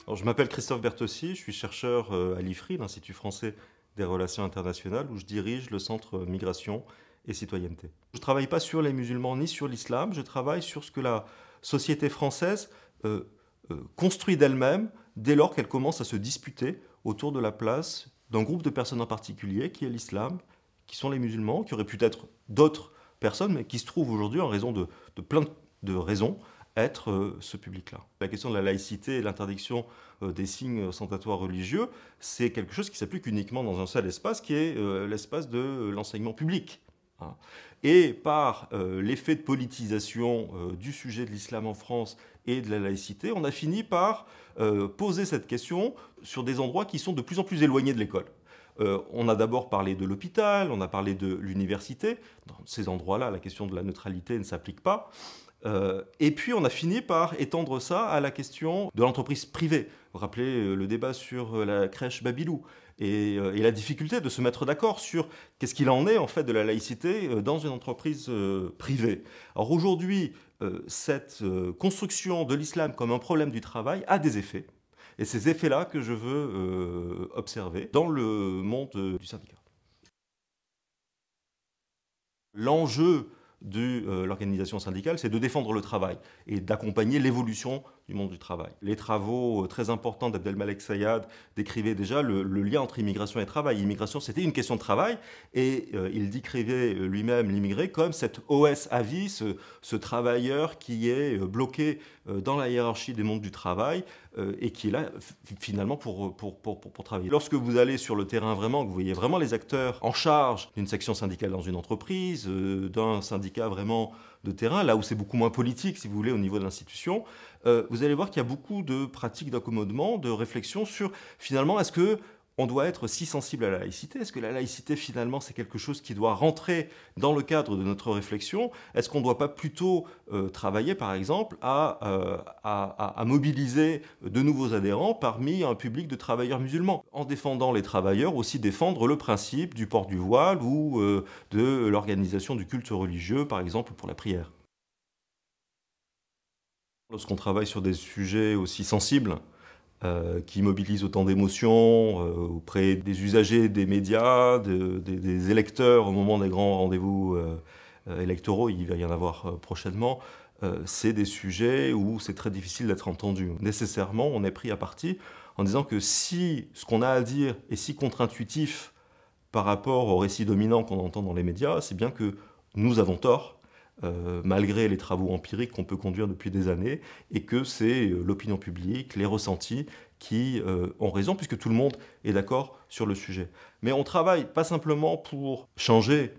Alors, je m'appelle Christophe Bertossi, je suis chercheur à l'IFRI, l'Institut français des relations internationales, où je dirige le centre Migration et Citoyenneté. Je ne travaille pas sur les musulmans ni sur l'islam, je travaille sur ce que la société française construit d'elle-même dès lors qu'elle commence à se disputer autour de la place d'un groupe de personnes en particulier, qui est l'islam, qui sont les musulmans, qui auraient pu être d'autres personnes, mais qui se trouvent aujourd'hui, en raison de plein de raisons, être ce public-là. La question de la laïcité et l'interdiction des signes ostentatoires religieux, c'est quelque chose qui s'applique uniquement dans un seul espace, qui est l'espace de l'enseignement public. Et par l'effet de politisation du sujet de l'islam en France et de la laïcité, on a fini par poser cette question sur des endroits qui sont de plus en plus éloignés de l'école. On a d'abord parlé de l'hôpital, on a parlé de l'université. Dans ces endroits-là, la question de la neutralité ne s'applique pas. Et puis on a fini par étendre ça à la question de l'entreprise privée. Vous vous rappelez le débat sur la crèche Babilou et la difficulté de se mettre d'accord sur qu'est-ce qu'il en est en fait de la laïcité dans une entreprise privée. Alors aujourd'hui, cette construction de l'islam comme un problème du travail a des effets. Et ces effets-là que je veux observer dans le monde du syndicat. L'enjeu de l'organisation syndicale, c'est de défendre le travail et d'accompagner l'évolution du monde du travail. Les travaux très importants d'Abdelmalek Sayad décrivaient déjà le lien entre immigration et travail. Immigration, c'était une question de travail, et il décrivait lui-même l'immigré comme cet OS à vie, ce travailleur qui est bloqué dans la hiérarchie des mondes du travail et qui est là finalement pour travailler. Lorsque vous allez sur le terrain vraiment, que vous voyez vraiment les acteurs en charge d'une section syndicale dans une entreprise, d'un syndicat vraiment de terrain, là où c'est beaucoup moins politique, si vous voulez, au niveau de l'institution, vous allez voir qu'il y a beaucoup de pratiques d'accommodement, de réflexion sur, finalement, est-ce qu'on doit être si sensible à la laïcité? Est-ce que la laïcité, finalement, c'est quelque chose qui doit rentrer dans le cadre de notre réflexion? Est-ce qu'on ne doit pas plutôt travailler, par exemple, à mobiliser de nouveaux adhérents parmi un public de travailleurs musulmans? En défendant les travailleurs, aussi défendre le principe du port du voile ou de l'organisation du culte religieux, par exemple, pour la prière. Lorsqu'on travaille sur des sujets aussi sensibles, qui mobilisent autant d'émotions auprès des usagers des médias, des électeurs au moment des grands rendez-vous électoraux, il va y en avoir prochainement, c'est des sujets où c'est très difficile d'être entendu. Nécessairement, on est pris à partie en disant que si ce qu'on a à dire est si contre-intuitif par rapport au récit dominant qu'on entend dans les médias, c'est bien que nous avons tort, malgré les travaux empiriques qu'on peut conduire depuis des années, et que c'est l'opinion publique, les ressentis qui ont raison, puisque tout le monde est d'accord sur le sujet. Mais on travaille pas simplement pour changer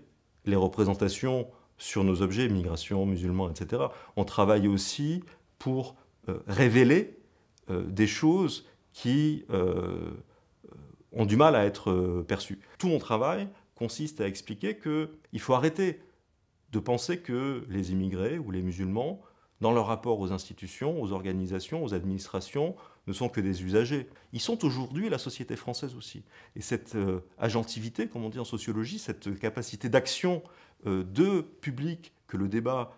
les représentations sur nos objets, migration, musulmans, etc. On travaille aussi pour révéler des choses qui ont du mal à être perçues. Tout mon travail consiste à expliquer qu'il faut arrêter de penser que les immigrés ou les musulmans, dans leur rapport aux institutions, aux organisations, aux administrations, ne sont que des usagers. Ils sont aujourd'hui la société française aussi. Et cette agentivité, comme on dit en sociologie, cette capacité d'action de public que le débat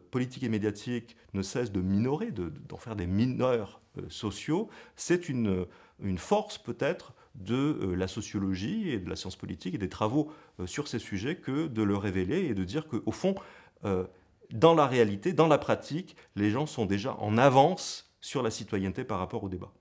politique et médiatique ne cesse de minorer, d'en faire des mineurs sociaux, c'est une force peut-être de la sociologie et de la science politique et des travaux sur ces sujets que de le révéler et de dire qu'au fond, dans la réalité, dans la pratique, les gens sont déjà en avance sur la citoyenneté par rapport au débat.